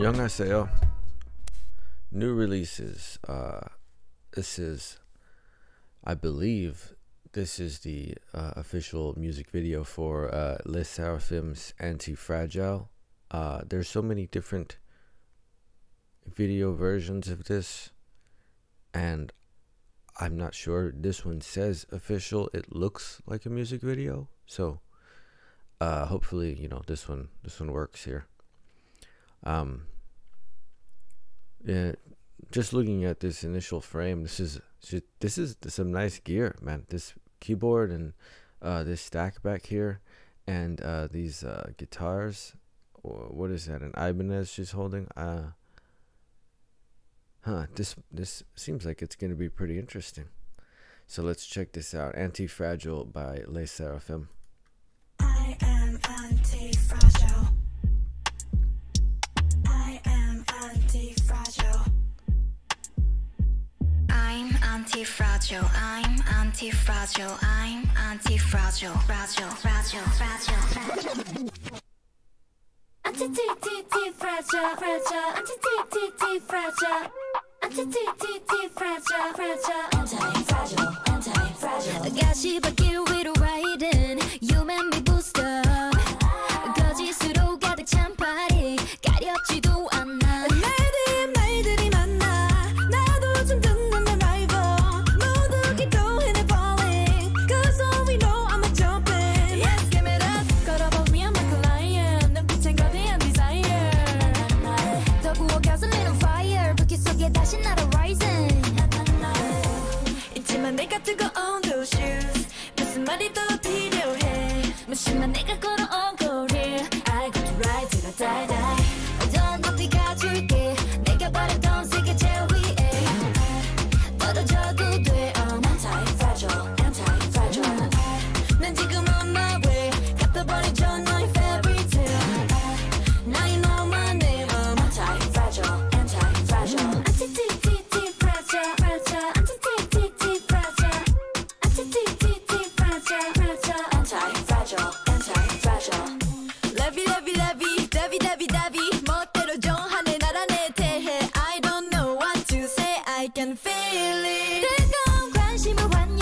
안녕하세요. New releases. This is, I believe, this is the official music video for Sserafim's Antifragile. There's so many different video versions of this, and I'm not sure. This one says official. It looks like a music video, so hopefully, you know, this one works here. Yeah, just looking at this initial frame, this is some nice gear, man. This keyboard and this stack back here, and these guitars. What is that? An Ibanez she's holding. This seems like it's gonna be pretty interesting. So let's check this out. Antifragile by Sserafim. I am anti-fragile. I am anti-fragile. I'm anti-fragile. I'm anti-fragile. I'm anti-fragile. Fragile, fragile, fragile, fragile. Anti-fragile, fragile. Anti-fragile. Anti-fragile, fragile. Anti-fragile, anti-fragile. 가시밭길 위로 riding. You make me boost up. 거짓으로 가득 찬 파리. 가렵지도 않아. 말들이 많아. 나도 좀 듣는 내 rival. 모두 keep going and falling. Cause all we know I'm a jumping. Yes, give it up. 걸어보면 I'm a lion. 눈빛엔 거대한 desire. 더 구워 gasoline on fire. 불길 속에 다시 날아 rising. 있지만 내가 뜨거운 those shoes. 무슨 말이 더 필요해. 무심한 내가 걸어온 거리. I got to ride till I die, die. 더 높이 가줄게. 내가 바라던 세계 제일 위에. 떨어져도 돼. I'm anti-fragile, anti-fragile. 난 지금 on my way. 갚아버리죠 너의 fairy tale. Now you know my name. I'm anti-fragile, anti-fragile. Anti-fragile, fragile. Anti-fragile. Anti-fragile, fragile. Anti-fragile, anti-fragile. Lovey, lovey, lovey, lovey, lovey, lovey. 멋대로 정하네 나라 내 대해. I don't know what to say. I can feel it. 뜨거운 관심을 환영.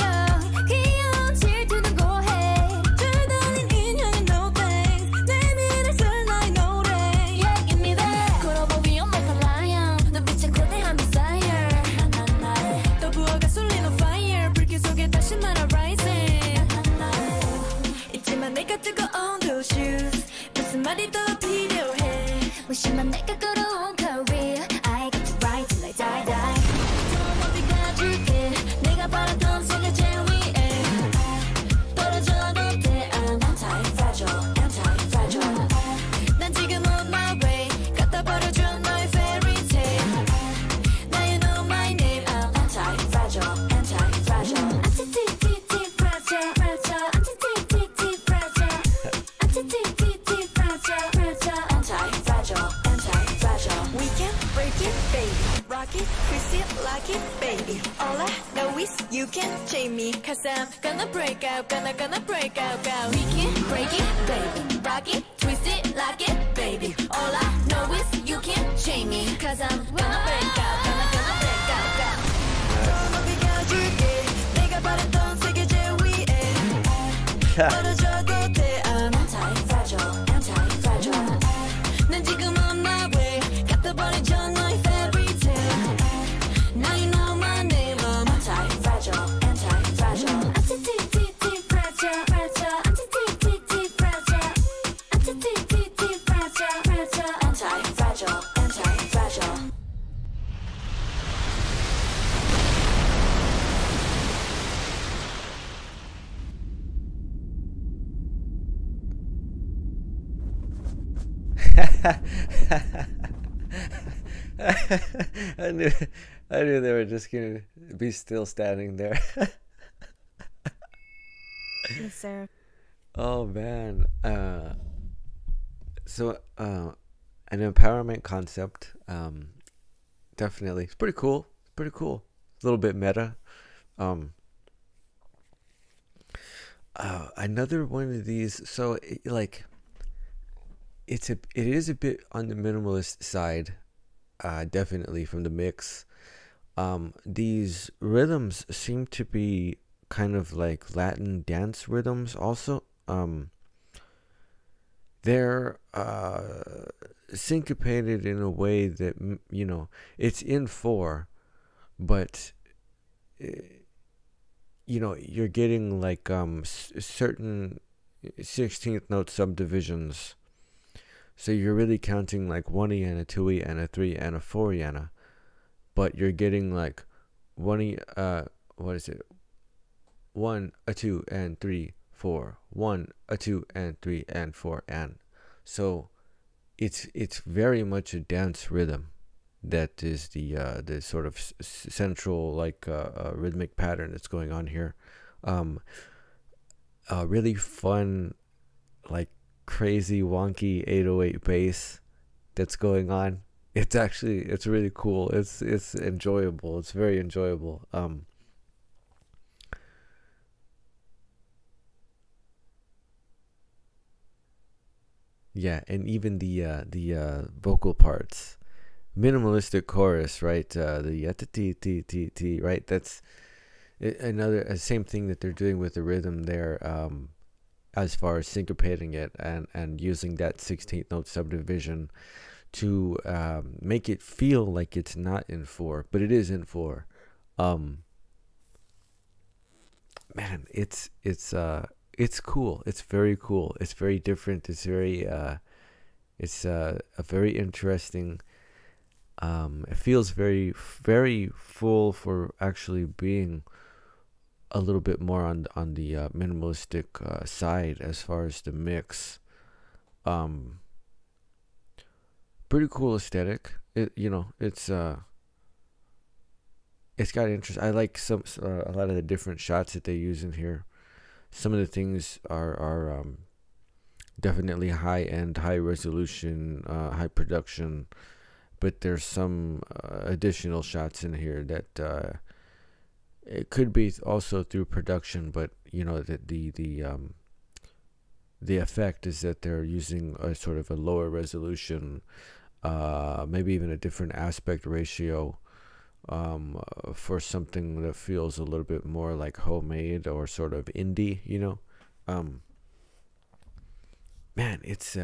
귀여운 질투는 고해. 줄다린 인형은 no thanks. 내밀을 쓸 나의 노래. Yeah, give me that. 걸어보기 on like a lion. 눈빛엔 거대한 desire. 또 부어가 쏠린 on fire. 불길 속에 다시 날아 rising. 있지만 내가 뜨거운 those shoes. 무슨 말이 더 필요해. 무심한 내가 걸어온 career. I got to ride till I die, die. 더 높이 가줄게. 내가 바라던 세계 제일 위에. 떨어져도 돼. I'm anti-fragile, anti-fragile. 난 지금 on my way. 갖다 버려줘 너의 fairy tale. Now you know my name. I'm anti-fragile, anti-fragile. Anti-fragile, fragile. Anti-fragile. Anti-fragile, fragile. Anti-fragile, anti-fragile. We can break it, baby. Rock it, twist it, lock it, baby. All I know is you can chain me. Cause I'm gonna break out, gonna break out, out. We can break it, baby. Rock it, twist it, lock it, baby. All I know is you can chain me. Cause I'm gonna break out, gonna break out, out. 더 높이 가줄게. 내가 바랬던 세계 제일 위에. 떨어져도 돼. I'm anti-fragile, anti-fragile. 난 지금 on my way. 갚아버리죠 너의 fairy tale. Now you know my name. I'm anti-fragile, anti-fragile. Anti-fragile, fragile. Anti-fragile. Anti-fragile, fragile. Anti-fragile, anti-fragile. I knew they were just gonna be still standing there. Yes, sir. Oh man. So an empowerment concept. Definitely. It's pretty cool. It's pretty cool. A little bit meta. Another one of these. So like it is a bit on the minimalist side, definitely from the mix. These rhythms seem to be kind of like Latin dance rhythms also. They're syncopated in a way that, you know, it's in 4, but you know, you're getting like certain 16th note subdivisions. So you're really counting like 1e and a 2e and a 3 and a 4e and a, but you're getting like 1e, what is it? 1, a 2 and 3, 4, 1, a 2 and 3 and 4 and. So it's very much a dance rhythm. That is the sort of central like rhythmic pattern that's going on here. Really fun, like crazy wonky 808 bass that's going on. It's really cool. It's enjoyable. It's very enjoyable. Yeah, and even the vocal parts, minimalistic chorus, right? The t t t t, right? That's another same thing that they're doing with the rhythm there, as far as syncopating it and using that 16th note subdivision to make it feel like it's not in 4, but it is in 4. Man, it's cool. It's very cool. It's very different. It's very it's a very interesting. It feels very, very full for actually being a little bit more on the minimalistic side as far as the mix. Pretty cool aesthetic. It's got interest. I like a lot of the different shots that they use in here. Some of the things are definitely high end, high resolution, high production. But there's some additional shots in here that it could be also through production, but you know that the effect is that they're using a sort of a lower resolution, maybe even a different aspect ratio, for something that feels a little bit more like homemade or sort of indie, you know. Man, it's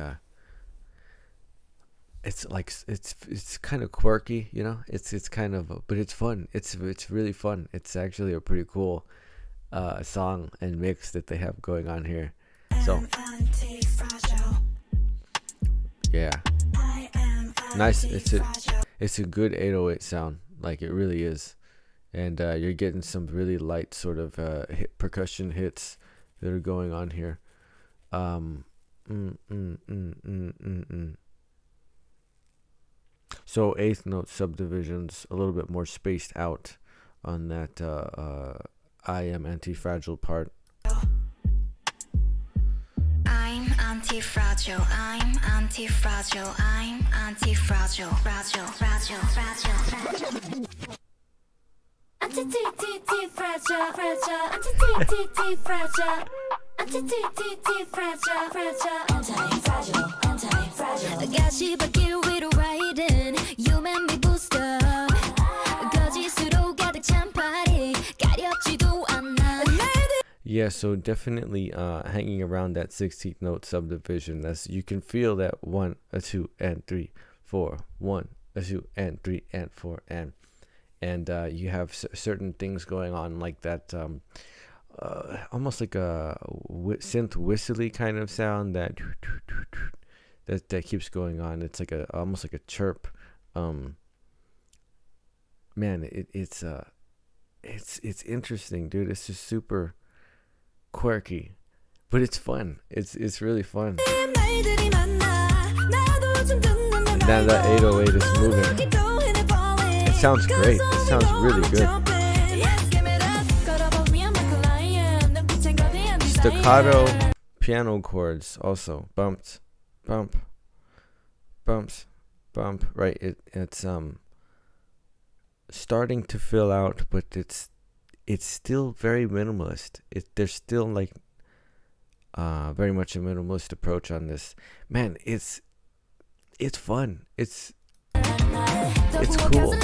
kind of quirky, you know. It's kind of, but it's fun. It's really fun. It's actually a pretty cool song and mix that they have going on here. So yeah, nice. It's a good 808 sound, like it really is, and you're getting some really light sort of percussion hits that are going on here. So 8th note subdivisions, a little bit more spaced out on that I am anti-fragile part. I'm anti-fragile, I'm anti-fragile, I'm anti-fragile, fragile, fragile, fragile, fragile. Anti-fragile, fragile, anti-fragile. Anti-fragile, fragile, anti-fragile, anti-fragile. 가시밭길 위로 riding, you make me boost up. 거짓으로 가득 찬 party, 가렵지도 않아. Yeah, so definitely hanging around that 16th note subdivision. That's, you can feel that 1, a 2, and 3, 4, 1, a 2, and 3, and 4, and you have certain things going on like that. Almost like a synth whistly kind of sound that keeps going on. It's like almost like a chirp. Man, it's interesting, dude. It's just super quirky, but it's fun. It's really fun. And now that 808 is moving. It sounds great. It sounds really good. Staccato piano chords also, bumps, bump, bumps, bump. Right, it's starting to fill out, but it's still very minimalist. There's still like very much a minimalist approach on this. Man, it's it's fun. It's cool.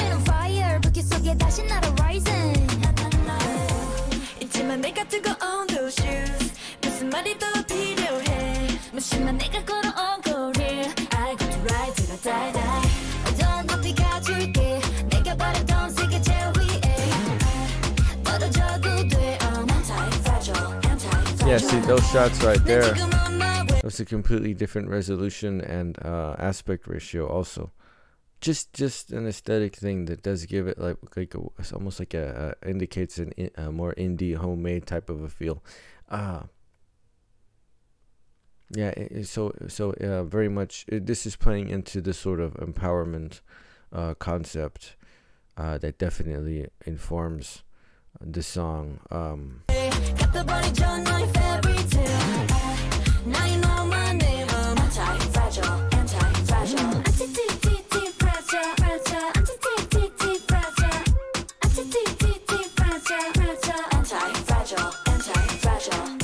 Yeah, see those shots right there. That's a completely different resolution and aspect ratio. Also, just an aesthetic thing that does give it it's almost like indicates a more indie homemade type of a feel. Yeah, so very much this is playing into the sort of empowerment concept that definitely informs the song. Got the body John, my fairy tale. Now you know my name. I'm anti-fragile, anti-fragile, anti-fragile, fragile, anti-fragile, anti-fragile, anti-fragile, anti-fragile.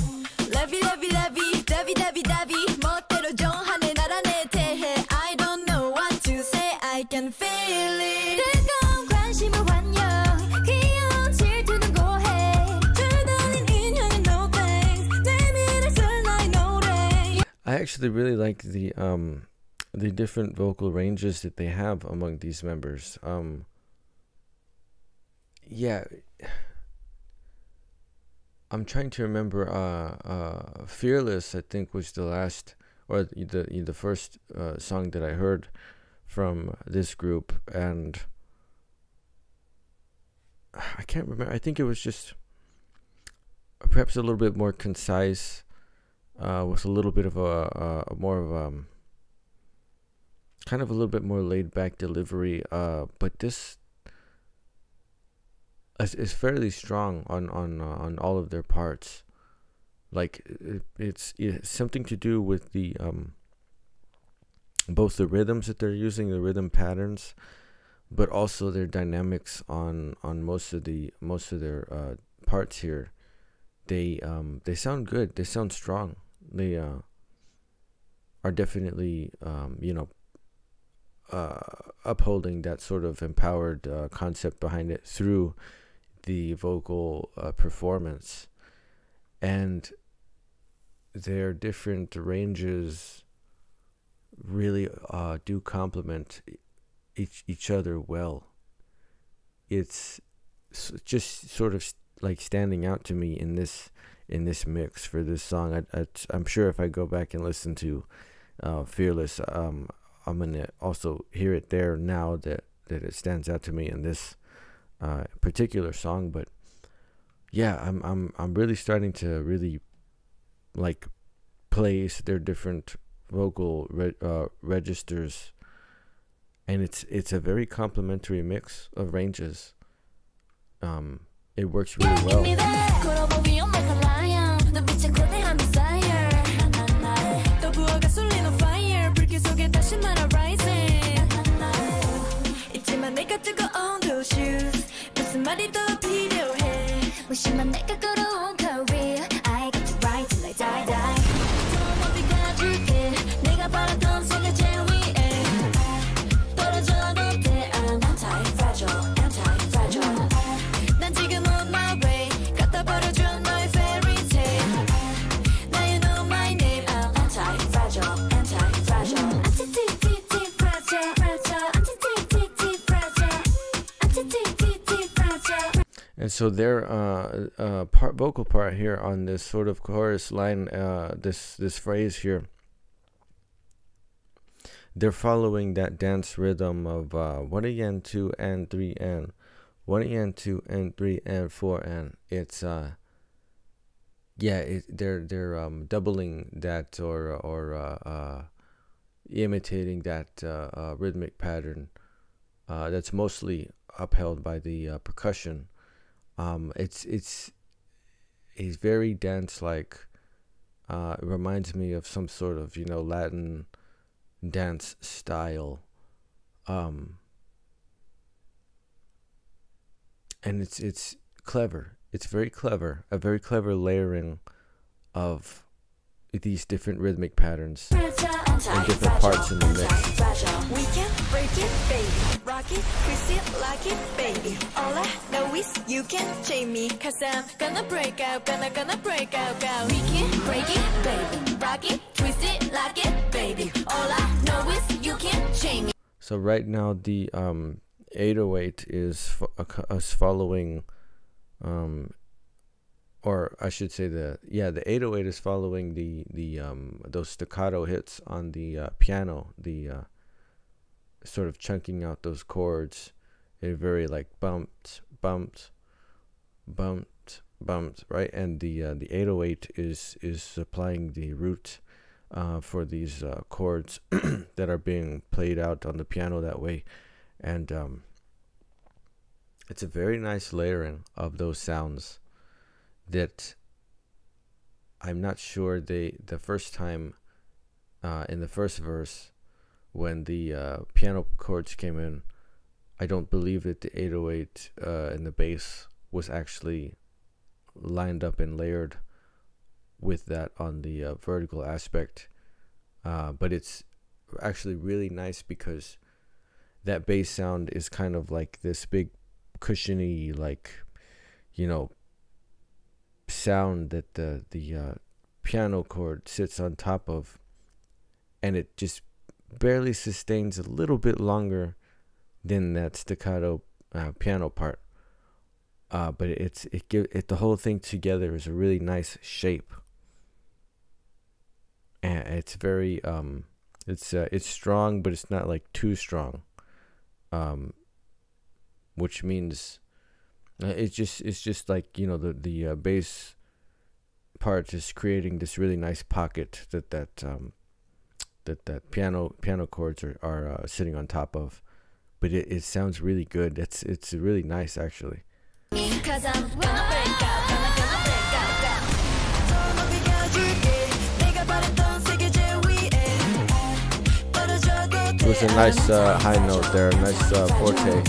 Levy, levy, levy, levy, levy, levy. 멋대로 정하네 나라 내 대해. I don't know what to say. I can feel it. 뜨거운 관심을 환영. I actually really like the different vocal ranges that they have among these members. Yeah, I'm trying to remember. "Fearless," I think, was the last or the first song that I heard from this group, and I can't remember. I think it was just perhaps a little bit more concise. With a little bit of more of kind of a little bit more laid back delivery, but this is fairly strong on all of their parts. Like it's something to do with the both the rhythms that they're using, the rhythm patterns, but also their dynamics on most of their parts here. They sound good. They sound strong. They are definitely upholding that sort of empowered concept behind it through the vocal performance, and their different ranges really do complement each other well. It's just sort of like standing out to me in this mix for this song. I'm sure if I go back and listen to "Fearless," I'm gonna also hear it there now that it stands out to me in this particular song. But yeah, I'm really starting to really like place their different vocal registers, and it's a very complementary mix of ranges. It works really well. And so their vocal part here on this sort of chorus line, this phrase here, they're following that dance rhythm of 1 2 and 3 and 1 2 and 3 and 4 and it's yeah, they're doubling that or imitating that rhythmic pattern that's mostly upheld by the percussion. It's very dance like. It reminds me of some sort of Latin dance style, and it's clever. It's very clever. A very clever layering of these different rhythmic patterns and different parts in the mix. We can break it, baby. Rock it, twist it, like it, baby. All I know is you can chain me. Cause I'm gonna break out, gonna break out. We can break it, baby. Rock it, twist it, like it, baby. All I know is you can chain me. So right now the 808 is following, or I should say the 808 is following the those staccato hits on the piano, the sort of chunking out those chords, a very like bumped, right? And the 808 is supplying the root for these chords that are being played out on the piano that way, and it's a very nice layering of those sounds that I'm not sure the first time in the first verse when the piano chords came in, I don't believe that the 808 and the bass was actually lined up and layered with that on the vertical aspect, but it's actually really nice because that bass sound is kind of like this big cushiony, like, you know, sound that the piano chord sits on top of, and it just barely sustains a little bit longer than that staccato piano part, but the whole thing together is a really nice shape, and it's very it's strong, but it's not like too strong, which means it's just like, you know, the bass part is creating this really nice pocket that piano chords are sitting on top of, but it sounds really good. It's really nice actually. Cause I'm gonna break out, gonna break out. It was a nice high note there, nice forte.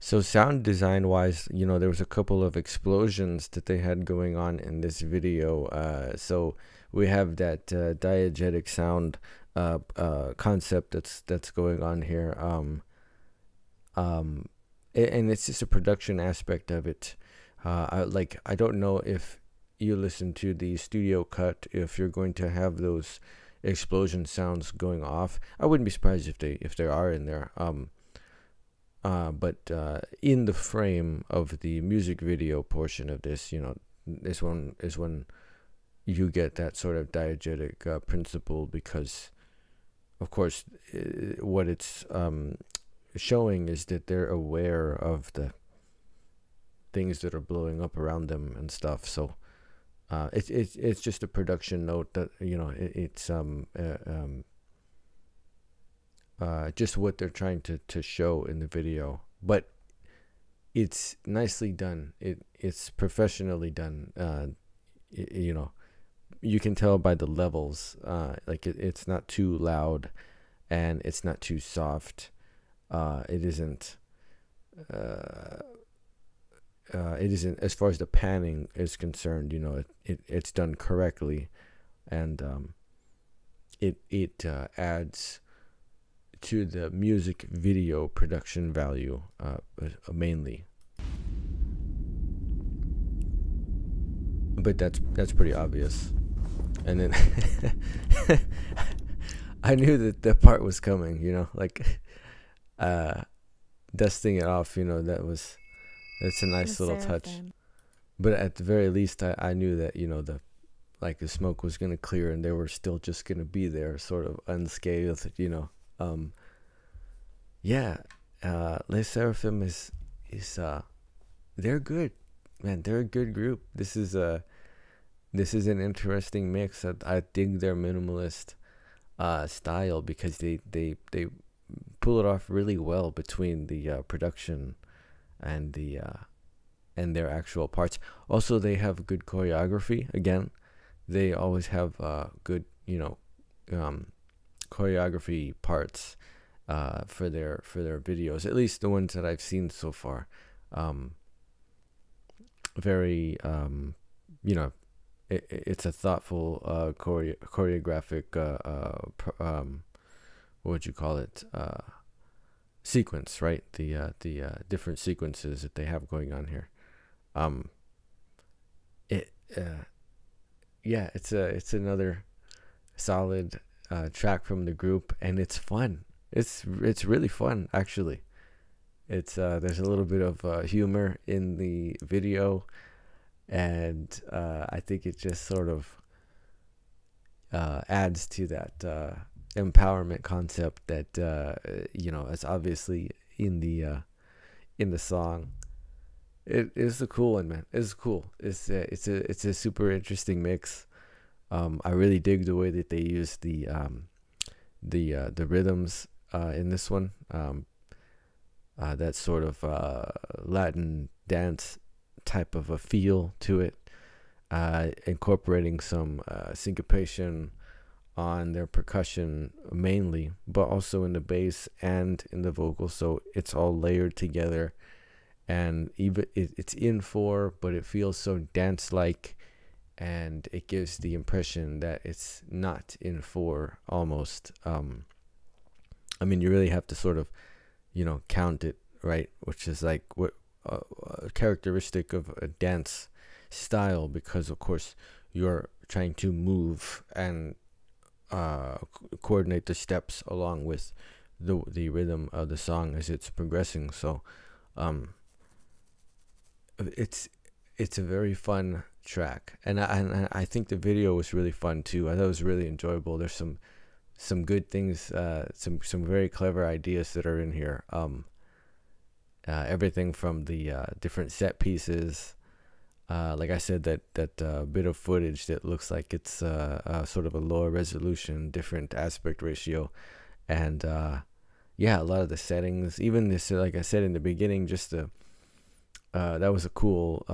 So sound design wise, you know, there was a couple of explosions that they had going on in this video. So we have that diegetic sound concept that's going on here. And it's just a production aspect of it. I don't know if you listen to the studio cut, if you're going to have those explosion sounds going off. I wouldn't be surprised if they are in there. But in the frame of the music video portion of this, you know, this one is when you get that sort of diegetic principle, because of course what it's showing is that they're aware of the things that are blowing up around them and stuff. So it's just a production note that, you know, it's just what they're trying to show in the video, but it's nicely done. It's professionally done. You know, you can tell by the levels. Like it's not too loud, and it's not too soft. It isn't. It isn't, as far as the panning is concerned. You know, it's done correctly, and it adds to the music video production value mainly. But that's pretty obvious. And then I knew that that part was coming, you know, like dusting it off, you know, that's a nice little touch. But at the very least I knew that, you know, the smoke was going to clear and they were still just going to be there, sort of unscathed, you know. Les Sserafim is they're good, man. They're a good group. This is an interesting mix. I dig their minimalist style, because they pull it off really well between the production and and their actual parts. Also, they have good choreography. Again, they always have good, choreography parts for their videos. At least the ones that I've seen so far. Very, it's a thoughtful choreographic. What would you call it? Sequence, right? The different sequences that they have going on here. It's another solid track from the group, and it's fun. It's really fun, actually. It's there's a little bit of humor in the video, and I think it just sort of adds to that empowerment concept that is obviously in the song. It is a cool one, man. It's cool. It's a super interesting mix. I really dig the way that they use the rhythms in this one. That sort of Latin dance type of a feel to it, incorporating some syncopation on their percussion mainly, but also in the bass and in the vocals. So it's all layered together, and even it's in 4, but it feels so dance-like, and it gives the impression that it's not in 4 almost. I mean, you really have to sort of, count it, right? Which is like what a characteristic of a dance style, because of course you're trying to move and coordinate the steps along with the rhythm of the song as it's progressing. So it's a very fun track, and I think the video was really fun too. I thought it was really enjoyable. There's some good things, some very clever ideas that are in here. Everything from the different set pieces, like I said, that bit of footage that looks like it's sort of a lower resolution, different aspect ratio, and a lot of the settings, even this, like I said in the beginning, just that was a cool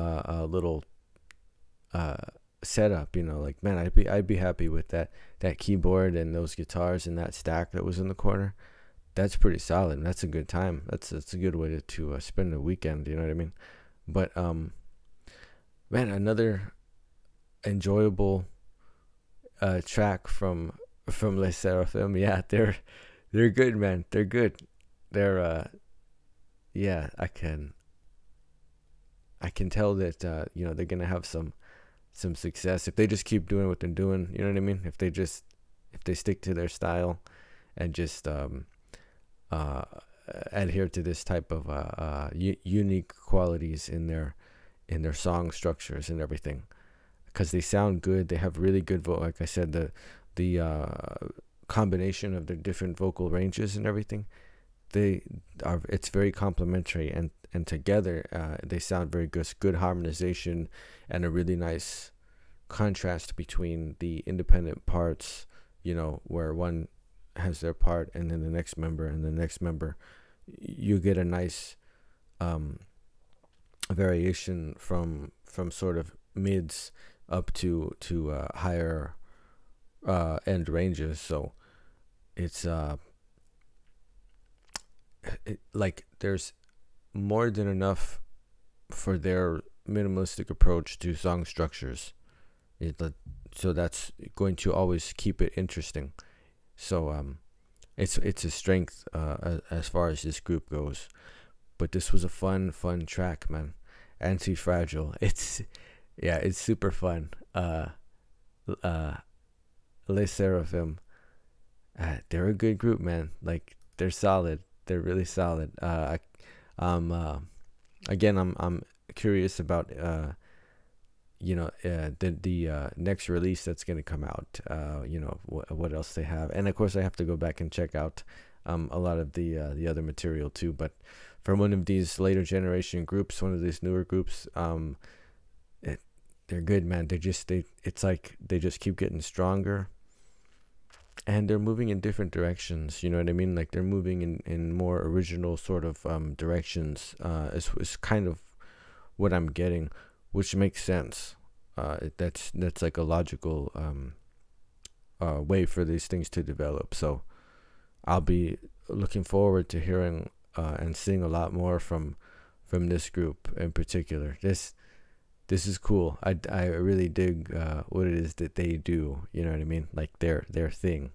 little setup. Like, man, I'd be happy with that keyboard and those guitars and that stack that was in the corner. That's pretty solid. That's a good time. That's a good way to spend the weekend. You know what I mean? But man, another enjoyable track from Les Sserafim. Yeah, they're good, man. They're good. They're I can tell that they're gonna have some success if they just keep doing what they're doing. You know what I mean? If they stick to their style and just adhere to this type of unique qualities in their song structures and everything, because they sound good. They have really good like I said, the combination of the different vocal ranges and everything, it's very complementary, and together they sound very good harmonization, and a really nice contrast between the independent parts, where one has their part and then the next member and the next member. You get a nice variation from sort of mids up to higher end ranges. So it's like there's more than enough for their minimalistic approach to song structures. So that's going to always keep it interesting. So it's a strength as far as this group goes. But this was a fun track, man. Antifragile. It's super fun. Les Sserafim, they're a good group, man. Like, they're solid. They're really solid. I'm curious about the next release that's going to come out. What else they have, and of course I have to go back and check out a lot of the other material too. But from one of these later generation groups, one of these newer groups, they're good, man. It's like they just keep getting stronger, and they're moving in different directions. You know what I mean? Like they're moving in more original sort of directions. Is kind of what I'm getting, which makes sense. That's like a logical way for these things to develop. So I'll be looking forward to hearing and seeing a lot more from this group in particular. This is cool. I really dig what it is that they do. You know what I mean? Like their thing.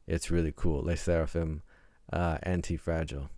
It's really cool. Les Sserafim Antifragile.